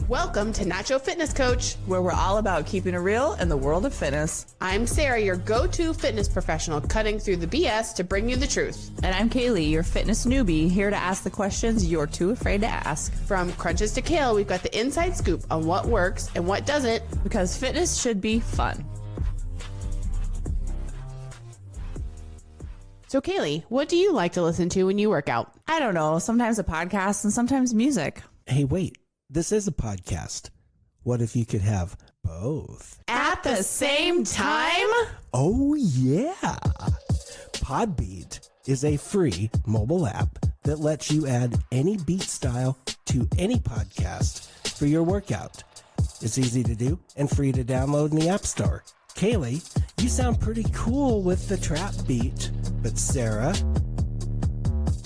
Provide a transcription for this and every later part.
Welcome to Nacho Fitness Coach, where we're all about keeping it real in the world of fitness. I'm Sarah, your go-to fitness professional, cutting through the BS to bring you the truth. And I'm Caleigh, your fitness newbie, here to ask the questions you're too afraid to ask. From crunches to kale, we've got the inside scoop on what works and what doesn't, because fitness should be fun. So Caleigh, what do you like to listen to when you work out? I don't know, sometimes a podcast and sometimes music. Hey, wait, this is a podcast. What if you could have both? At the same time? Oh, yeah. Podbeat is a free mobile app that lets you add any beat style to any podcast for your workout. It's easy to do and free to download in the App Store. Caleigh, you sound pretty cool with the trap beat, but Sarah,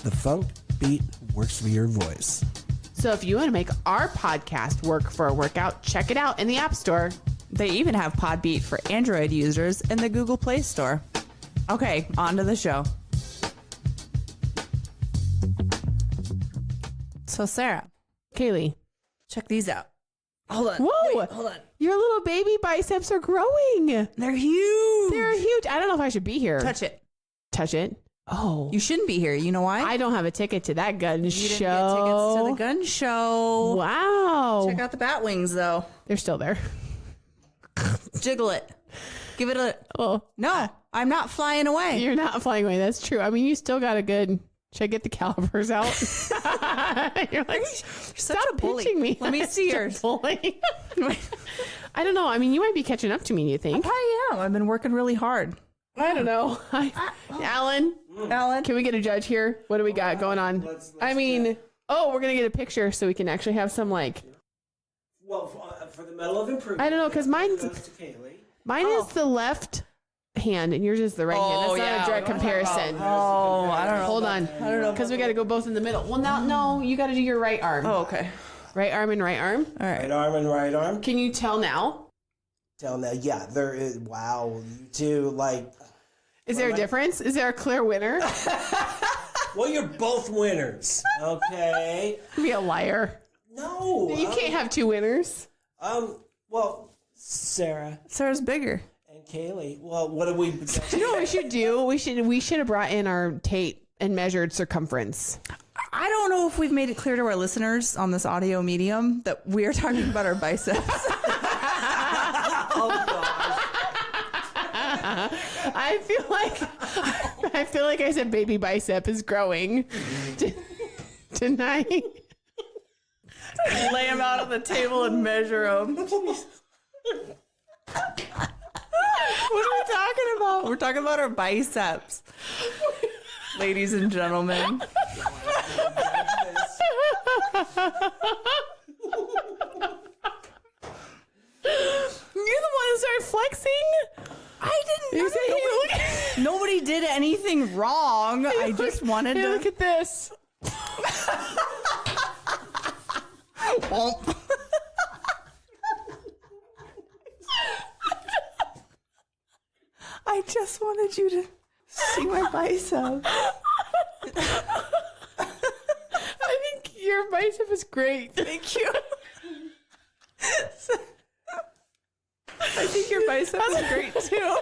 the funk beat works for your voice. So if you want to make our podcast work for a workout, check it out in the App Store. They even have Podbeat for Android users in the Google Play Store. Okay, on to the show. So Sarah, Caleigh, check these out. Hold on. Whoa! Wait, hold on. Your little baby biceps are growing. They're huge. They're huge. I don't know if I should be here. Touch it. Touch it. Oh. You shouldn't be here. You know why? I don't have a ticket to that gun You show. didn't get tickets to the gun show. Wow. Check out the bat wings, though. They're still there. Jiggle it. Give it a... Oh, No, I'm not flying away. you're not flying away. That's true. I mean, you still got a good... Should I get the calipers out? You're like, such stop a bully. pinching me. Let me see yours. Bully. I don't know. I mean, you might be catching up to me, you think? I am. I've been working really hard. I don't know. Alan, can we get a judge here? What do we got going on? We're going to get a picture so we can actually have some Well, for the Medal of Improvement. I don't know, because mine goes to Caleigh. is the left hand and yours is the right hand. That's not a direct comparison. Oh, I don't know. Hold on. I don't know. Because we got to go both in the middle. Well, no, you got to do your right arm. Oh, okay. Right arm and right arm. All right. Right arm and right arm. Can you tell now? Tell now, yeah, there is. Wow, you two Is there a difference? Is there a clear winner? Well, you're both winners. Okay. Be a liar. No. You can't have two winners. Well, Sarah's bigger. and Caleigh. Well, what do we? You know what we should do? We should have brought in our tape and measured circumference. I don't know if we've made it clear to our listeners on this audio medium that we are talking about our biceps. Oh gosh. I feel like I said baby bicep is growing tonight. Lay them out on the table and measure them. What are we talking about? We're talking about our biceps. Ladies and gentlemen. You're the one that started flexing? I didn't. Nobody did anything wrong. I just wanted to. Look at this. I just wanted you to see my bicep. I think your bicep is great. Thank you. I think your bicep is great too.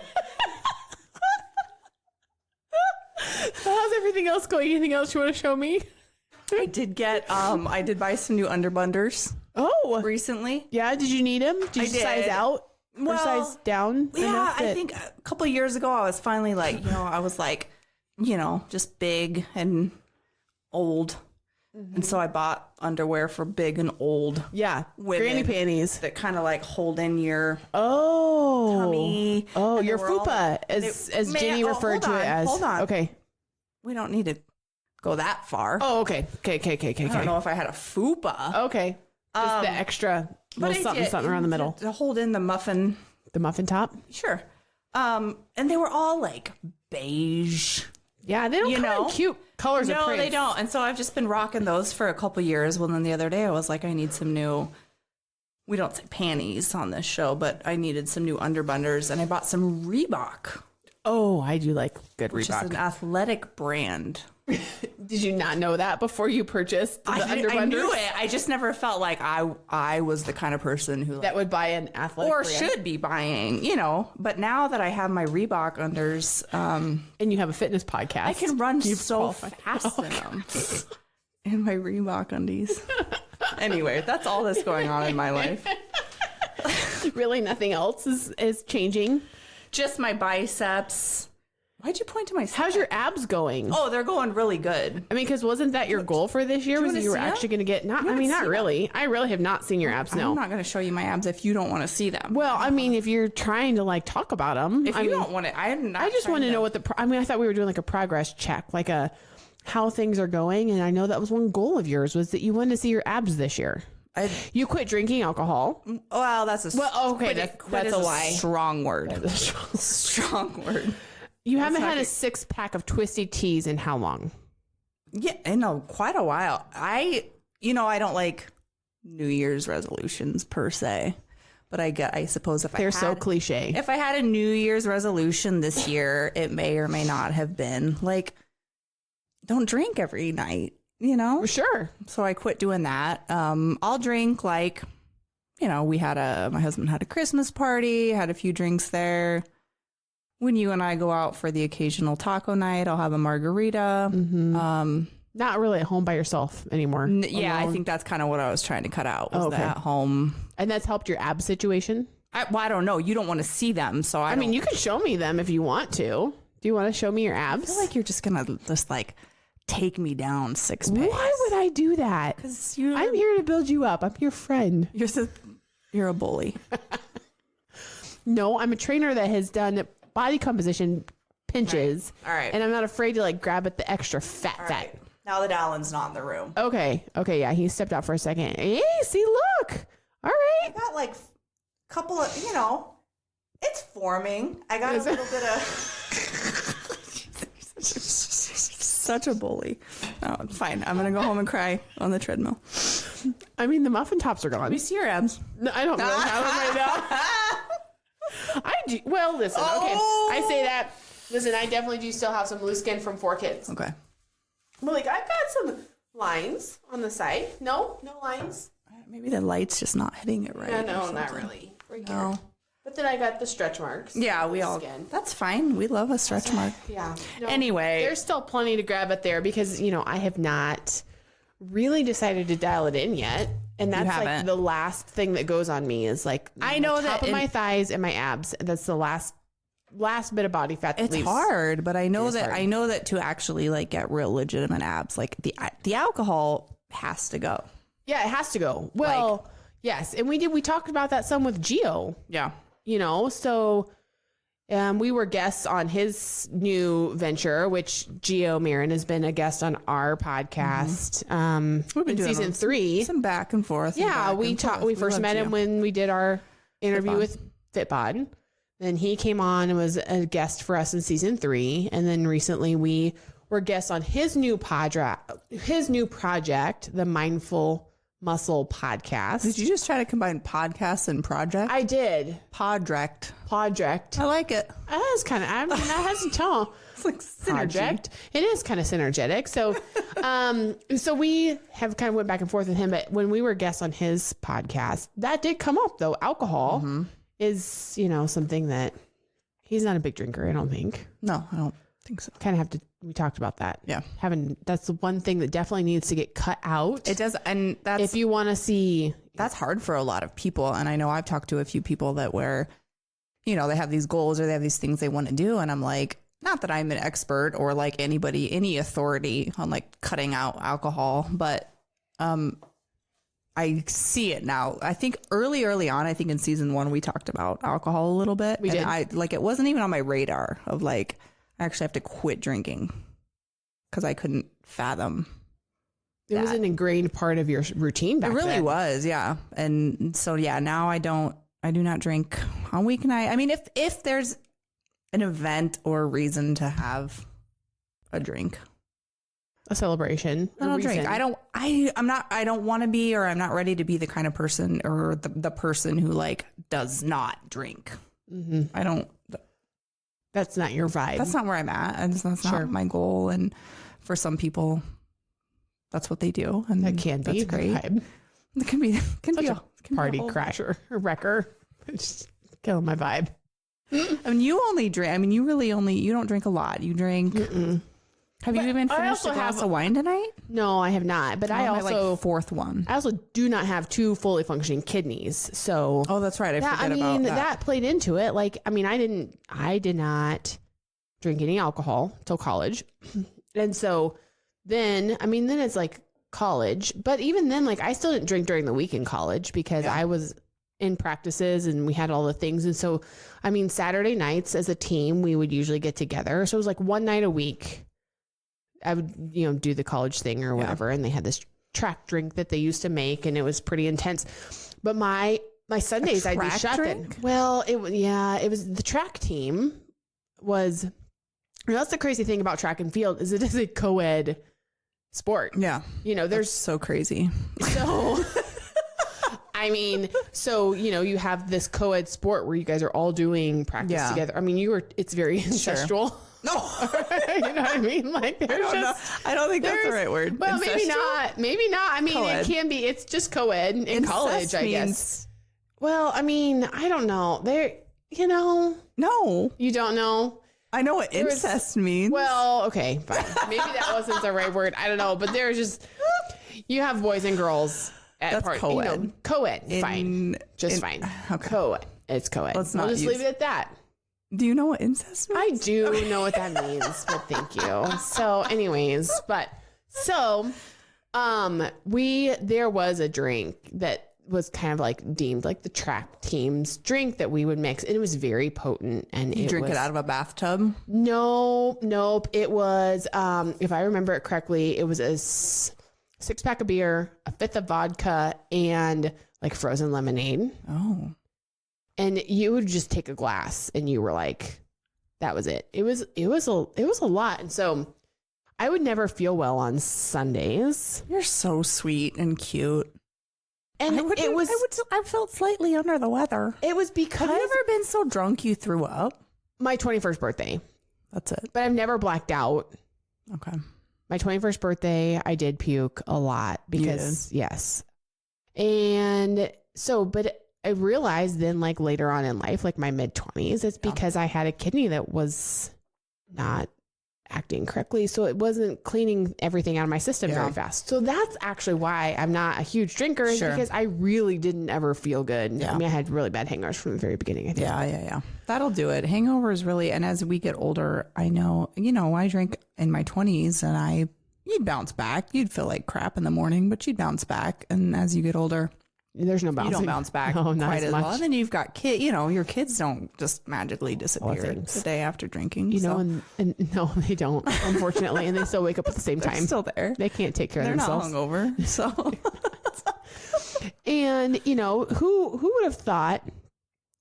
How's everything else going? Anything else you want to show me? I did get I did buy some new underbunders Oh, recently. yeah. Did you need them? Did you I did. size out or Well, size down? Yeah, enough I that- think a couple of years ago I was finally I was just big and old. And so I bought underwear for big and old Yeah, women granny panties. that kind of hold in your Oh, tummy. Oh, And they your were all- fupa, as Jenny referred to it as. Hold on. Okay. We don't need to go that far. Oh, okay. Okay. I don't know if I had a fupa. Okay. Just the extra little I something, did, something around the middle. to hold in the muffin. The muffin top. Sure. And they were all beige. Yeah, they don't come in cute colors. No, or prints. they don't. And so I've just been rocking those for a couple years. Well, then the other day I was like, I need some new, we don't say panties on this show, but I needed some new underbunders, and I bought some Reebok Oh, I do like good which is an Reebok. athletic brand. Did you not know that before you purchased the I underwonders? knew it. I just never felt like I was the kind of person who That would buy an athletic or brand. should be buying, But now that I have my Reebok unders, And you have a fitness podcast. I can run You've so qualified. fast in them. In my Reebok undies. Anyway, that's all that's going on in my life. Really nothing else is changing. Just my biceps. Why'd you point to my How's your abs going? Oh, they're going really good. I mean, because wasn't that your goal for this year? you Was wanna that you were see 'em? actually going to get not? You I mean, wanna not see 'em? really. I really have not seen your abs. No. I'm not going to show you my abs if you don't want to see them. Well, I mean, if you're trying to like talk about them, If you don't want it, I'm not. I just want to know what I mean, I thought we were doing like a progress check, like how things are going, and I know that was one goal of yours was that you wanted to see your abs this year. You quit drinking alcohol. Well, that's a Okay, quit that's is a lie. Strong word. Strong word. You haven't had not a 6-pack of Twisty Teas in how long? Yeah, quite a while. I don't like New Year's resolutions per se, but I suppose if They're so cliche. If I had a New Year's resolution this year, it may or may not have been like, don't drink every night, Sure. So I quit doing that. I'll drink like, my husband had a Christmas party, had a few drinks there. When you and I go out for the occasional taco night, I'll have a margarita. Mm-hmm. Not really at home by yourself anymore. Yeah, I Alone. think that's kind of what I was trying to cut out was Okay. the at home. And that's helped your ab situation? I don't know. You don't want to see them, so I mean, you can show me them if you want to. Do you want to show me your I abs? feel like you're just gonna take me down 6 pace. Why would I do that? Because I'm here to build you up. I'm your friend. you're a bully. No, I'm a trainer that has done body composition pinches. All right. And I'm not afraid to like grab at the extra fat. Right. Now that Alan's not in the room, Okay. Yeah. He stepped out for a second. Hey, see, look. All I right. got like a couple of it's forming. I got a little bit of such a bully. No, it's fine. I'm gonna go home and cry on the treadmill. I mean, the muffin tops are gone. Let me see your abs. No, I don't really have them right now. I do. Well, listen. Okay. I say that. Listen, I definitely do still have some loose skin from 4 kids. Okay. But like, I've got some lines on the side. No lines. Maybe the light's just not hitting it right. No, not really. Right No. here. But then I got the stretch marks. Yeah, on we the all. skin. That's fine. We love a stretch mark. Yeah. No, Anyway. there's still plenty to grab at there because I have not really decided to dial it in yet. And that's like haven't. the last thing that goes on me is like I know the top that of my thighs and my abs. That's the last bit of body fat that It's leaves. hard, but I know is that hard. to actually like get real legitimate abs, like the alcohol has to go. Yeah, it has to go. Well, yes. And we talked about that some with Gio, Yeah. so we were guests on his new venture, which Gio Marin has been a guest on our podcast in season 3. Some back and forth. Yeah, we first met him when we did our interview with FitBod. Then he came on and was a guest for us in season 3. And then recently we were guests on his new project, the Mindful Muscle Podcast. Did you just try to combine podcast and project? I did. Podrect. Project. I like it. That's kind of, I'm not hesitant. It's like synergy. Project. It is kind of synergetic. So, so we have kind of went back and forth with him, but when we were guests on his podcast, that did come up though. Alcohol is, something that he's not a big drinker, I don't think. No, I don't think so. We talked about that. Yeah. That's the one thing that definitely needs to get cut out. It does. And If you want to see, that's hard for a lot of people. And I know I've talked to a few people that they have these goals or they have these things they want to do. And I'm like, not that I'm an expert or like any authority on like cutting out alcohol, but I see it now. I think early on, I think in season 1, we talked about alcohol a little bit. We did. It wasn't even on my radar of like, I actually have to quit drinking because I couldn't fathom. it was an ingrained part of your routine back It really then. was, yeah. And so, yeah, now I do not drink on weeknight. I mean, if there's an event or a reason to have a drink, A celebration. I don't drink. I don't want to be, or I'm not ready to be the kind of person or the person who like does not drink. Mm-hmm. I don't. That's not your vibe. That's not where I'm at. And that's not my goal. And for some people, that's what they do. And that can be great. Vibe. It can be a party crasher or wrecker. It's just killing my vibe. I mean, you only drink. I mean, you don't drink a lot. You drink. Mm-mm. Have you even finished a glass of wine tonight? No, I have not. But I also fourth one. I also do not have 2 fully functioning kidneys. So that's right. I forget about that. That played into it. Like, I mean, I did not drink any alcohol till college. And so then it's like college, but even then, like, I still didn't drink during the week in college because I was in practices and we had all the things. And so, I mean, Saturday nights as a team, we would usually get together. So it was like one night a week. I would, do the college thing or whatever. And they had this track drink that they used to make and it was pretty intense. But my Sundays, I'd be shotgun. Well, it was the track team was, that's the crazy thing about track and field is it is a co-ed sport. Yeah. There's so crazy. So, I mean, you have this co-ed sport where you guys are all doing practice together. I mean, it's very ancestral. Sure. No, you know what I mean? Like, I don't think that's the right word. Well, maybe not. I mean, co-ed. It can be. It's just co-ed in college, I guess. Well, I mean, I don't know. No, you don't know. I know what incest means. Well, okay, fine. Maybe that wasn't the right word. I don't know, but there's just you have boys and girls at parties. Co-ed. Co-ed, fine, fine. Okay. Co-ed. It's co-ed. We'll just leave it at that. Do you know what incest means? I do know what that means, but thank you. So anyways, there was a drink that was kind of like deemed like the track team's drink that we would mix. And it was very potent. And you drink it out of a bathtub? Nope. It was, if I remember it correctly, it was a 6-pack of beer, a 5th of vodka, and like frozen lemonade. Oh. And you would just take a glass and you were like, that was it. It was a lot. And so I would never feel well on Sundays. You're so sweet and cute. And I felt slightly under the weather. It was because. Have you ever been so drunk you threw up? My 21st birthday. That's it. But I've never blacked out. Okay. My 21st birthday, I did puke a lot because, yes. And so, but I realized then, like later on in life, like my mid-20s, it's because I had a kidney that was not acting correctly. So it wasn't cleaning everything out of my system very fast. So that's actually why I'm not a huge drinker, is because I really didn't ever feel good. Yeah. I mean, I had really bad hangovers from the very beginning, I think. Yeah. That'll do it. Hangovers really, and as we get older, I know, I drank in my 20s and you'd bounce back. You'd feel like crap in the morning, but you'd bounce back. And as you get older, there's no bouncing. You don't bounce back quite as well. And then you've got kids, your kids don't just magically disappear the day after drinking. And no, they don't, unfortunately. And they still wake up at the same time. They're still there. They can't take care of themselves. They're not hungover. So, and who would have thought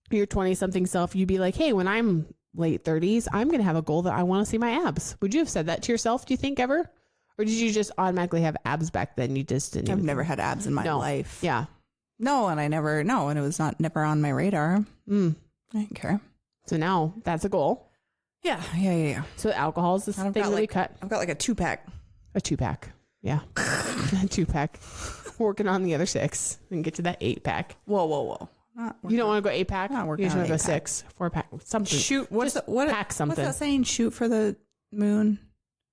your 20-something self, you'd be like, hey, when I'm late 30s, I'm going to have a goal that I want to see my abs. Would you have said that to yourself, do you think, ever? Or did you just automatically have abs back then? You just didn't. I've never had abs in my life. Yeah. No, and and it was never on my radar. I didn't care. So now that's a goal. Yeah. So alcohol is the thing that we cut. I've got like a 2-pack. A 2-pack. Yeah. A 2-pack. Working on the other 6 and get to that 8-pack. Whoa. You don't want to go 8-pack? Not working you just on want to go 6, 4-pack, something. Shoot. Pack something. What's that saying? Shoot for the moon.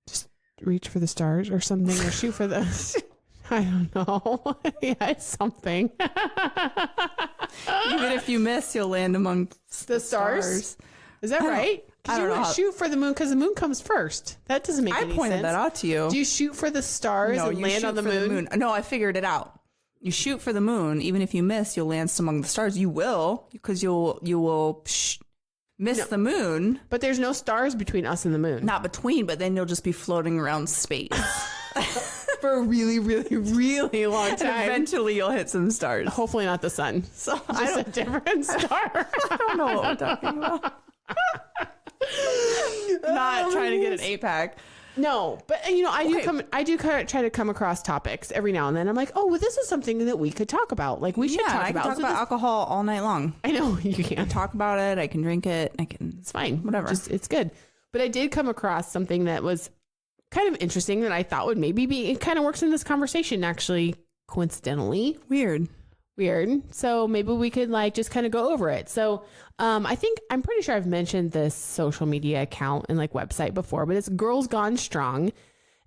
Just reach for the stars or something, or shoot for the... I don't know. Yeah, it's something. Even if you miss, you'll land among the stars. Is that right? I don't know. Shoot for the moon because the moon comes first. That doesn't make any sense. I pointed that out to you. Do you shoot for the stars and land on the moon? No, I figured it out. You shoot for the moon. Even if you miss, you'll land among the stars. You will, because you will miss the moon. But there's no stars between us and the moon. Not between, but then you'll just be floating around space. For a really, really, really long time. And eventually you'll hit some stars. Hopefully not the sun. So just a different star. I don't know what we're talking about. Not trying to get an 8-pack. No, but I do kind of try to come across topics every now and then. I'm like, oh, well, this is something that we could talk about. Like we should talk about. Talk about alcohol all night long. I know you I can talk about it. I can drink it. It's fine. Whatever. It's good. But I did come across something that was kind of interesting that I thought would maybe be. It kind of works in this conversation, actually, coincidentally. Weird. So maybe we could just kind of go over it. So I'm pretty sure I've mentioned this social media account and website before, but it's Girls Gone Strong,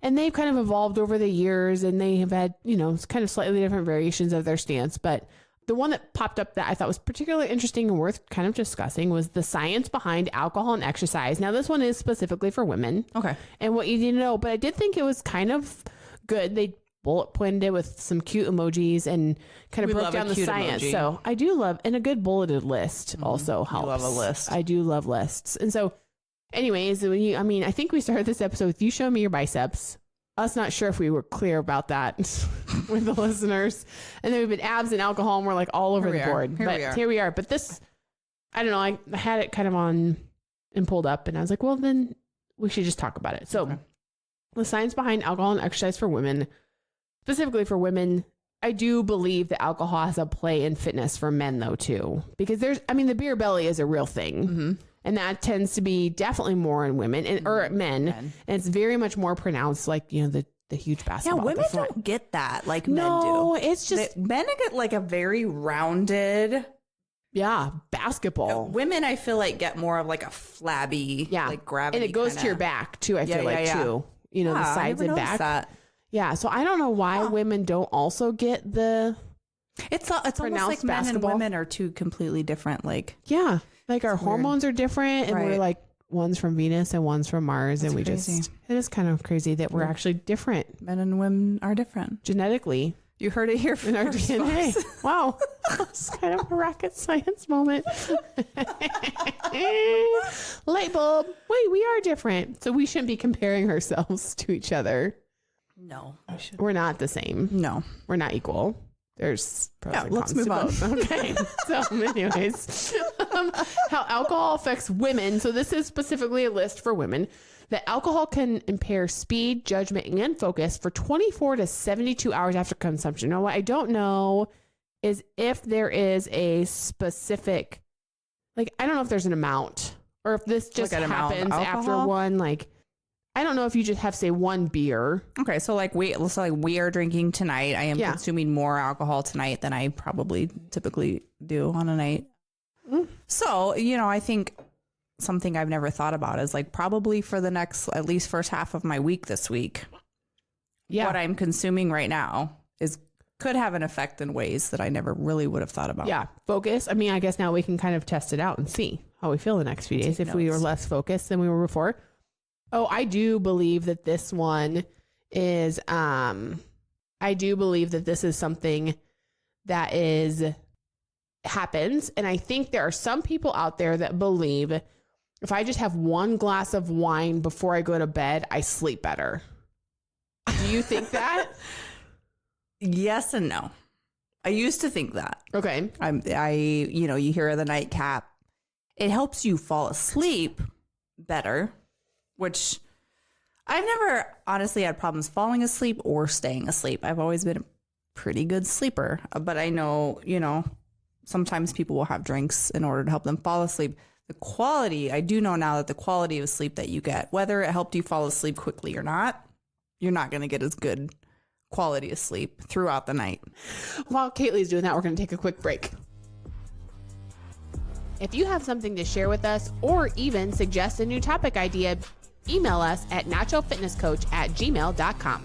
and they've kind of evolved over the years, and they have had, kind of slightly different variations of their stance. But the one that popped up that I thought was particularly interesting and worth kind of discussing was the science behind alcohol and exercise. Now, this one is specifically for women. Okay. And what you need to know, but I did think it was kind of good. They bullet pointed it with some cute emojis and kind of broke down the science. Emoji. So I do love, and a good bulleted list also helps. You love a list. I do love lists. And so anyways, I think we started this episode with you showing me your biceps. Us not sure if we were clear about that with the listeners. And then we've been abs and alcohol, and we're all over the board. Here we are. But this, I don't know, I had it kind of on and pulled up, and I was like, well, then we should just talk about it. So the science behind alcohol and exercise for women, specifically for women, I do believe that alcohol has a play in fitness for men, though, too. Because the beer belly is a real thing. Mm-hmm. And that tends to be definitely more in women or men. And it's very much more pronounced, the huge basketball. Yeah, women don't get that like men do. No, it's just... Men get a very rounded... Yeah, basketball. Women, I feel get more of a flabby, gravity. And it goes to your back, too, I feel too. The sides and back. That. Yeah, so I don't know why women don't also get the It's almost like men and women are two completely different, Yeah, our hormones are different, and we're one's from Venus and one's from Mars. That's and we crazy. It is kind of crazy that we're actually different. Men and women are different. Genetically. You heard it here from our DNA. Wow. It's kind of a rocket science moment. Light bulb. Wait, we are different. So we shouldn't be comparing ourselves to each other. No, we're not the same. No, we're not equal. There's pros and let's cons move on. Both. Okay. So anyways, how alcohol affects women. So this is specifically a list for women. That alcohol can impair speed, judgment, and focus for 24 to 72 hours after consumption. Now, what I don't know is if there is a specific, I don't know if there's an amount or if this just happens after one, I don't know if you just have, say, one beer. Okay, so we are drinking tonight. I am consuming more alcohol tonight than I probably typically do on a night. Mm. So, I think something I've never thought about is probably for the next, at least first half of my week this week, what I'm consuming right now could have an effect in ways that I never really would have thought about. Yeah, focus. I guess now we can kind of test it out and see how we feel the next few days if we were less focused than we were before. Oh, I do believe that this one is, I do believe that this is something that happens. And I think there are some people out there that believe if I just have one glass of wine before I go to bed, I sleep better. Do you think that? Yes and no. I used to think that. Okay. You hear the nightcap. It helps you fall asleep better. Which I've never honestly had problems falling asleep or staying asleep. I've always been a pretty good sleeper. But I know, sometimes people will have drinks in order to help them fall asleep. I do know now that the quality of sleep that you get, whether it helped you fall asleep quickly or not, you're not going to get as good quality of sleep throughout the night. While Caleigh's doing that, we're going to take a quick break. If you have something to share with us or even suggest a new topic idea, email us at nachofitnesscoach@gmail.com.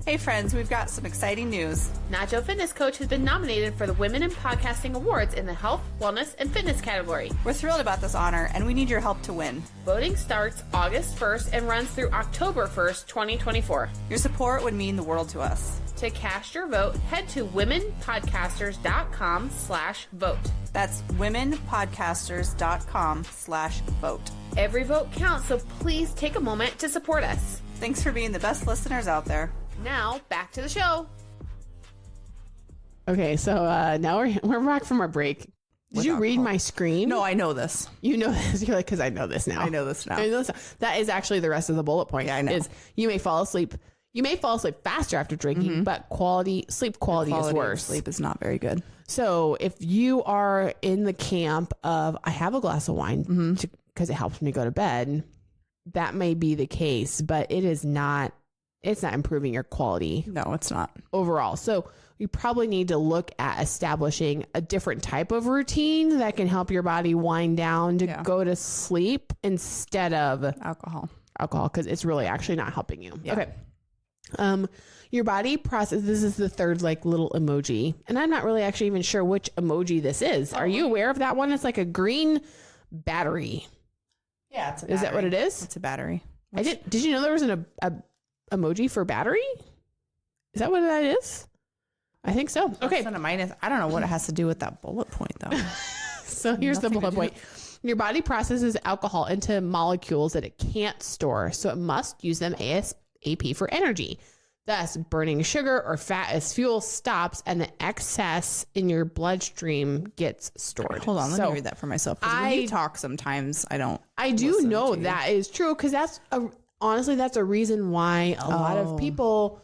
Hey friends, we've got some exciting news. Nacho Fitness Coach has been nominated for the Women in Podcasting Awards in the Health, Wellness, and Fitness category. We're thrilled about this honor, and we need your help to win. Voting starts August 1st and runs through October 1st, 2024. Your support would mean the world to us. To cast your vote, head to womenpodcasters.com/vote. That's womenpodcasters.com/vote. Every vote counts, so please take a moment to support us. Thanks for being the best listeners out there. Now, back to the show. Okay, so now we're back from our break. Did you read my screen? No, I know this. You know this. You're like, because I know this now. I know this now. That is actually the rest of the bullet point. Yeah, I know. Is you may fall asleep. You may fall asleep faster after drinking, but sleep quality is worse. Sleep is not very good. So if you are in the camp of, I have a glass of wine because it helps me go to bed, that may be the case, but it's not improving your quality. No, it's not. Overall. So you probably need to look at establishing a different type of routine that can help your body wind down to go to sleep instead of alcohol, because it's really actually not helping you. Yeah. Okay. Your body process. This is the third like little emoji, and I'm not really actually even sure which emoji this is. Are you aware of that one? It's like a green battery. Yeah, it's a battery. Is that what it is? It's a battery. Did you know there was an emoji for battery? Is that what that is? I think so. Okay. I don't know what it has to do with that bullet point though. So here's the bullet point. Your body processes alcohol into molecules that it can't store, so it must use them ASAP for energy. Thus, burning sugar or fat as fuel stops, and the excess in your bloodstream gets stored. Hold on, let me read that for myself. When you talk, sometimes I don't. I do know that is true because honestly, that's a reason why a lot of people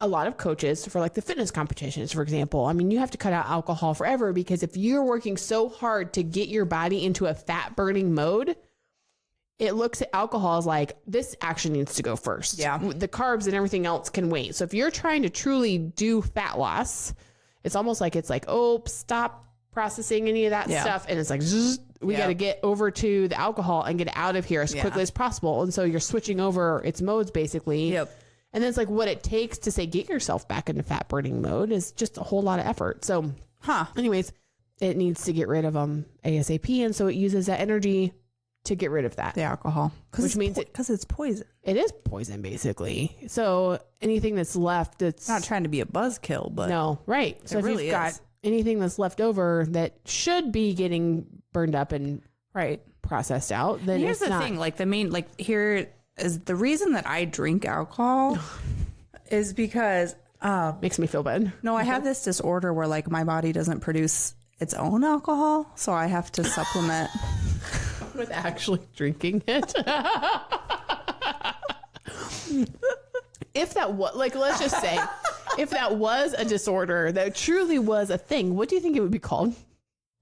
a lot of coaches for like the fitness competitions, for example, I mean, you have to cut out alcohol forever because if you're working so hard to get your body into a fat burning mode, it looks at alcohol as like, this action needs to go first. Yeah. The carbs and everything else can wait. So if you're trying to truly do fat loss, it's almost like stop processing any of that stuff. And it's like, we got to get over to the alcohol and get out of here as quickly as possible. And so you're switching over its modes basically. Yep. And then it's like what it takes to say, get yourself back into fat burning mode is just a whole lot of effort. So anyways, it needs to get rid of them ASAP. And so it uses that energy to get rid of that. The alcohol. Which means because it's poison. It is poison basically. So anything that's left, it's not trying to be a buzzkill, but no, right. So if you've got anything that's left over that should be getting burned up and processed out, then here's the thing, like the main, like here is the reason that I drink alcohol is because makes me feel bad. No, I have this disorder where like my body doesn't produce its own alcohol, so I have to supplement with actually drinking it. If that was like, let's just say, if that was a disorder that truly was a thing, what do you think it would be called?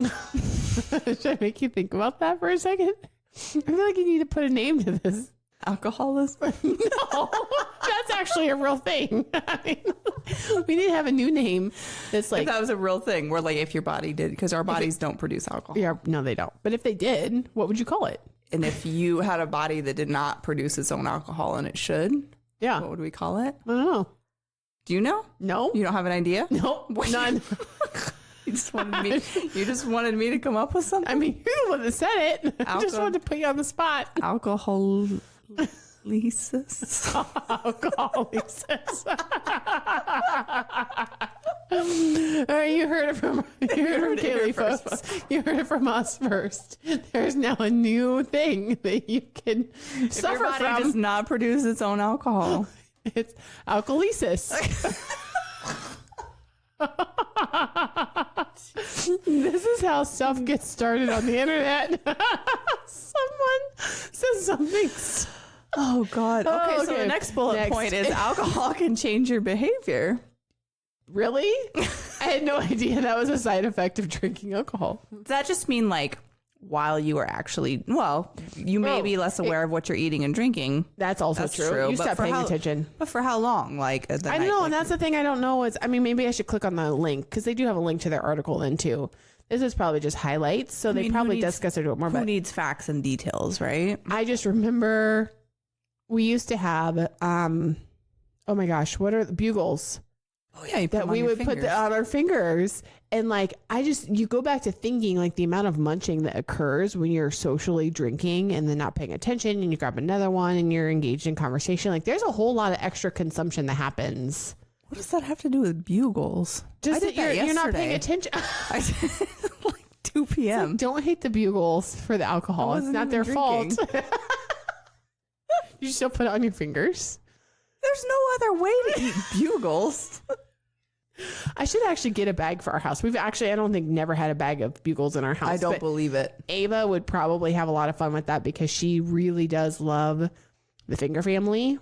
Should I make you think about that for a second? I feel like you need to put a name to this. Alcoholism? No, that's actually a real thing. I mean, we need to have a new name that's like... If that was a real thing, where like if your body did, because our bodies don't produce alcohol. Yeah, no, they don't. But if they did, what would you call it? And if you had a body that did not produce its own alcohol and it should, what would we call it? I don't know. Do you know? No. You don't have an idea? No, none. You just wanted me to come up with something? I mean, you're the one that said it. I just wanted to put you on the spot. Alcoholysis. Alcoholysis. All right, you heard it from Caleigh, folks. You heard it from us first. There's now a new thing that you can suffer your body from. Does not produce its own alcohol. It's alcoholysis. This is how stuff gets started on the internet. Someone says something. Oh God. Okay, so the next bullet point is alcohol can change your behavior. Really? I had no idea that was a side effect of drinking alcohol. Does that just mean like while you are actually, you may be less aware of what you're eating and drinking. That's also true. You stop paying attention. But for how long? Like I don't know, and that's the thing I don't know is, I mean, maybe I should click on the link because they do have a link to their article then too. This is probably just highlights, so they probably discuss it more. Who needs facts and details, right? I just remember we used to have, oh my gosh, what are the bugles? Oh yeah, that we would put on our fingers. And like, you go back to thinking like the amount of munching that occurs when you're socially drinking and then not paying attention and you grab another one and you're engaged in conversation. Like there's a whole lot of extra consumption that happens. What does that have to do with bugles? Just that you're not paying attention. Like 2 p.m. So don't hate the bugles for the alcohol. It's not their fault. You still put it on your fingers. There's no other way to eat bugles. I should actually get a bag for our house. We've actually, I don't think, never had a bag of bugles in our house. I don't believe it. Ava would probably have a lot of fun with that because she really does love the finger family.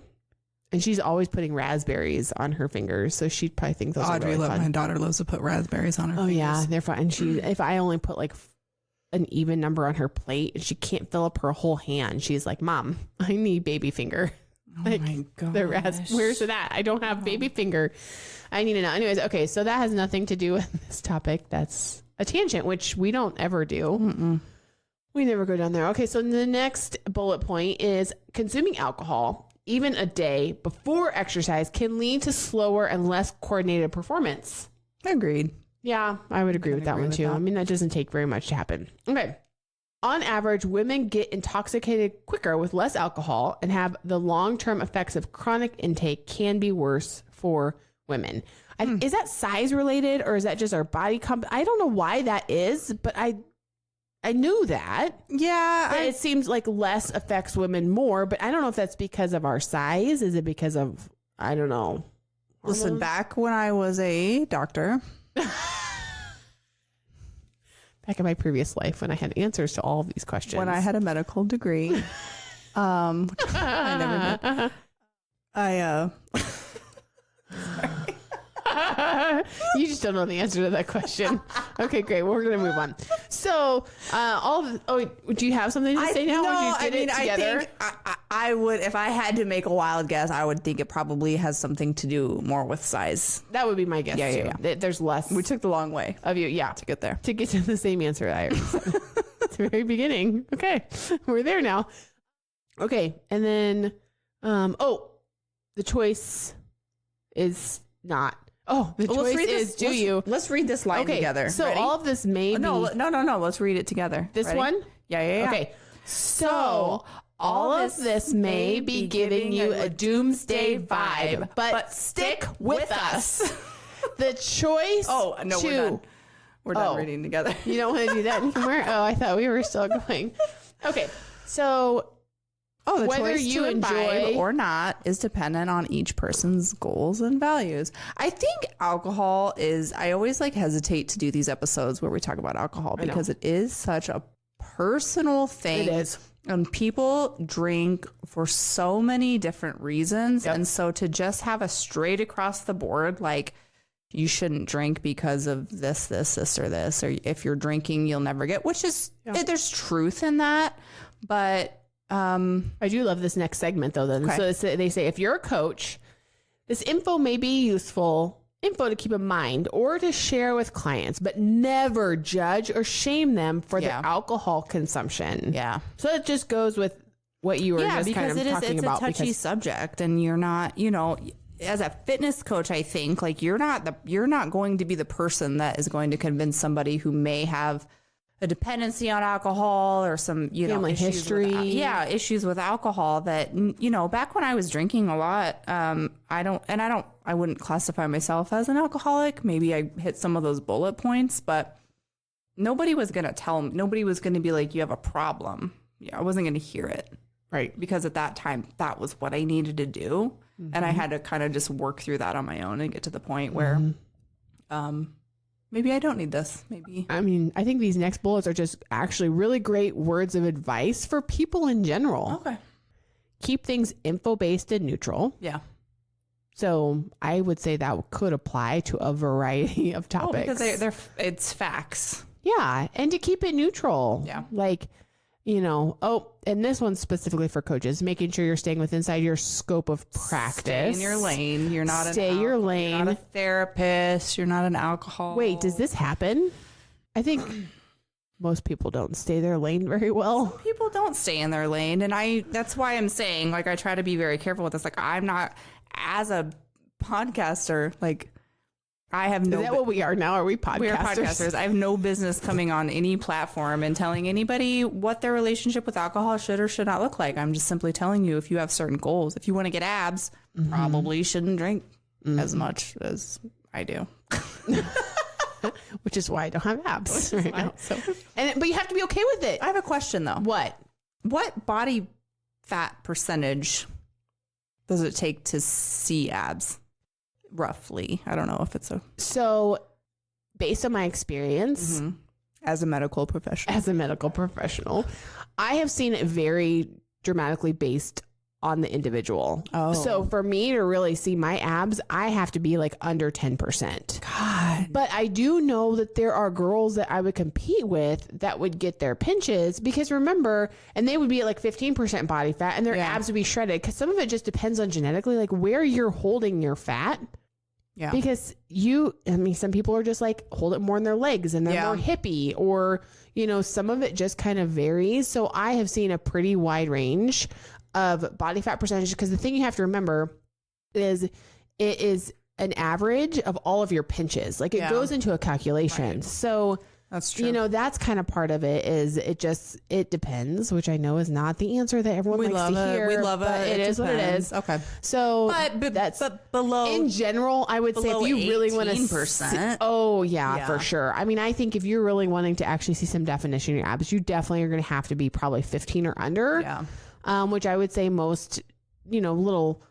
And she's always putting raspberries on her fingers. So she'd probably think those are really fun. My daughter loves to put raspberries on her fingers. Oh, yeah. They're fun. And if I only put like an even number on her plate and she can't fill up her whole hand, she's like, Mom, I need baby finger. Oh like, my God. Where's it at? I don't have baby finger. I need to know. Anyways, okay. So that has nothing to do with this topic. That's a tangent, which we don't ever do. Mm-mm. We never go down there. Okay. So the next bullet point is consuming alcohol even a day before exercise can lead to slower and less coordinated performance. Agreed. Yeah, I would agree with that one too. I mean, that doesn't take very much to happen. Okay. On average, women get intoxicated quicker with less alcohol and have the long-term effects of chronic intake can be worse for women. Is that size related or is that just our body comp? I don't know why that is, but I knew that. Yeah. It seems like less affects women more, but I don't know if that's because of our size. Is it because of, I don't know. Listen, back when I was a doctor. Back in my previous life when I had answers to all of these questions. When I had a medical degree. Which I never did. You just don't know the answer to that question. Okay, great. Well, we're going to move on. So, do you have something to say now? No, would you get it together? I think I would, if I had to make a wild guess, I would think it probably has something to do more with size. That would be my guess, too. Yeah. There's less. We took the long way of you, to get there. To get to the same answer I already said at the very beginning. Okay, we're there now. Okay, and then, the choice is not. Oh, the choice is do you. Let's read this line together. So Ready? all of this may be. No. Let's read it together. This Ready? one? Yeah. Okay. So all of this may be giving you a doomsday vibe, but stick with us. The choice. Oh, no, we're done. We're done reading together. You don't want to do that anymore? Oh, I thought we were still going. Okay. So. The whether choice you to enjoy imbibe or not is dependent on each person's goals and values. I think alcohol is, I always hesitate to do these episodes where we talk about alcohol because it is such a personal thing. It is. And people drink for so many different reasons. Yep. And so to just have a straight across the board, you shouldn't drink because of this, or this, or if you're drinking, you'll never get, which is, there's truth in that. But I do love this next segment though. Then so they say if you're a coach, this info may be useful info to keep in mind or to share with clients, but never judge or shame them for their alcohol consumption. Yeah. So it just goes with what you were just kind of talking about. It's a touchy subject, and you're not, as a fitness coach, I think you're not going to be the person that is going to convince somebody who may have a dependency on alcohol or some, family history. Issues with alcohol that, back when I was drinking a lot, I wouldn't classify myself as an alcoholic. Maybe I hit some of those bullet points, but nobody was going to be like, you have a problem. Yeah. I wasn't going to hear it. Right. Because at that time, that was what I needed to do. Mm-hmm. And I had to kind of just work through that on my own and get to the point where, maybe I don't need this. Maybe. I mean, I think these next bullets are just actually really great words of advice for people in general. Okay. Keep things info-based and neutral. Yeah. So I would say that could apply to a variety of topics. Because it's facts. Yeah. And to keep it neutral. Yeah. And this one's specifically for coaches, making sure you're staying inside your scope of practice. Stay in your lane. You're not your lane. You're not a therapist. You're not an alcohol. Wait, does this happen? I think most people don't stay their lane very well. Some people don't stay in their lane. And that's why I'm saying, I try to be very careful with this. I'm not, as a podcaster, I have no... Is that what we are now? Are we podcasters? We are podcasters. I have no business coming on any platform and telling anybody what their relationship with alcohol should or should not look like. I'm just simply telling you, if you have certain goals, if you want to get abs, probably shouldn't drink as much as I do. Which is why I don't have abs right now. But you have to be okay with it. I have a question, though. What body fat percentage does it take to see abs? roughly? I don't know if it's So based on my experience as a medical professional, I have seen it very dramatically based on the individual. Oh. So for me to really see my abs, I have to be like under 10%. God. But I do know that there are girls that I would compete with that would get their pinches because remember, and they would be at like 15% body fat and their abs would be shredded because some of it just depends on genetically, like where you're holding your fat. Yeah. Because some people are just like hold it more in their legs and they're more hippie or, some of it just kind of varies. So I have seen a pretty wide range of body fat percentage because the thing you have to remember is it is an average of all of your pinches. Like it goes into a calculation. Right. So that's true. That's kind of part of it is it depends, which I know is not the answer that everyone likes to hear. We love it. It is what it is. Okay. So but below, in general, I would say if you really want to 18%. Oh yeah, for sure. I mean, I think if you're really wanting to actually see some definition in your abs, you definitely are going to have to be probably 15 or under. Yeah. Which I would say most, little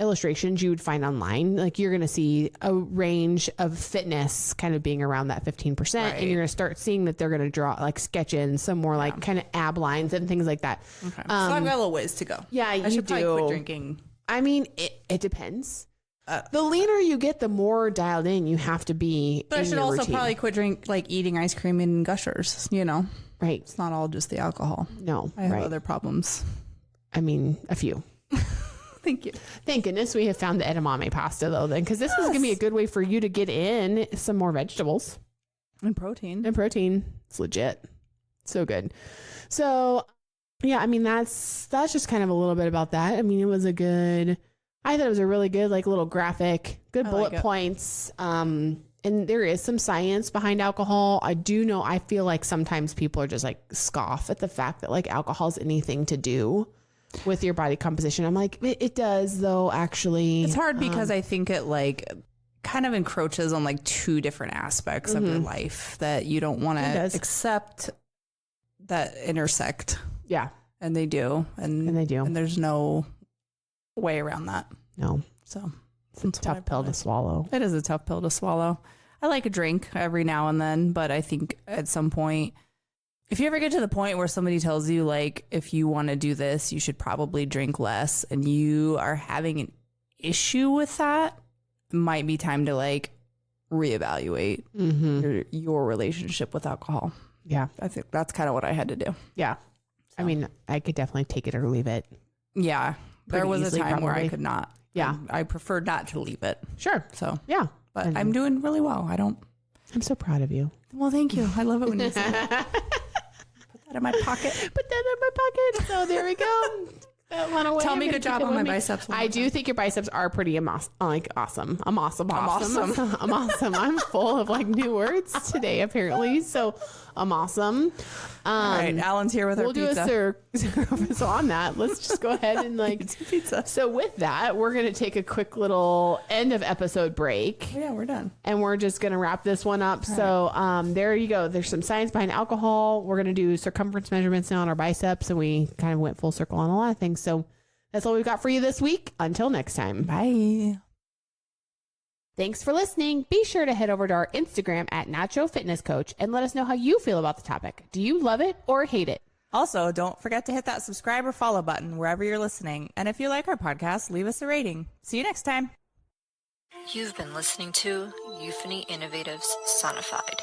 illustrations you would find online, like you're going to see a range of fitness kind of being around that 15%. And you're going to start seeing that they're going to draw like sketch in some more like kind of ab lines and things like that. Okay. So I've got a little ways to go. Yeah, I should probably quit drinking. I mean, it depends. The leaner you get, the more dialed in you have to be. But I should also probably quit eating ice cream and Gushers, Right. It's not all just the alcohol. No. I have other problems. I mean, a few. Thank you. Thank goodness we have found the edamame pasta though then, because this is going to be a good way for you to get in some more vegetables. And protein. It's legit. So good. So yeah, I mean, that's just kind of a little bit about that. I mean, I thought it was a really good, like little graphic, good bullet points. And there is some science behind alcohol. I do know, I feel like sometimes people are just like scoff at the fact that like alcohol has anything to do with your body composition. I'm like, it does though, actually. It's hard because I think it like kind of encroaches on like two different aspects of your life that you don't want to accept that intersect. Yeah. And they do. And they do. And there's no way around that. No. So it's a tough pill to swallow. It is a tough pill to swallow. I like a drink every now and then, but I think at some point, if you ever get to the point where somebody tells you, like, if you want to do this, you should probably drink less, and you are having an issue with that, it might be time to, like, reevaluate your relationship with alcohol. Yeah. I think that's kind of what I had to do. Yeah. So. I mean, I could definitely take it or leave it. Yeah. There was a time where I could not. Yeah. I preferred not to leave it. Sure. So, yeah. But I'm doing really well. I'm so proud of you. Well, thank you. I love it when you say that. In my pocket. Put that in my pocket. So there we go. That went away. Tell me good job on my biceps. I do think your biceps are pretty awesome. I'm awesome. I'm full of like new words today, apparently. So I'm awesome. All right, Alan's here with our pizza. We'll do a so on that. Let's just go ahead and like pizza. So with that, we're gonna take a quick little end of episode break. Yeah, we're done. And we're just gonna wrap this one up. All so right. There you go. There's some science behind alcohol. We're gonna do circumference measurements now on our biceps, and we kind of went full circle on a lot of things. So that's all we've got for you this week. Until next time. Bye. Thanks for listening. Be sure to head over to our Instagram at Nacho Fitness Coach and let us know how you feel about the topic. Do you love it or hate it? Also, don't forget to hit that subscribe or follow button wherever you're listening. And if you like our podcast, leave us a rating. See you next time. You've been listening to Euphony Innovatives Sonified.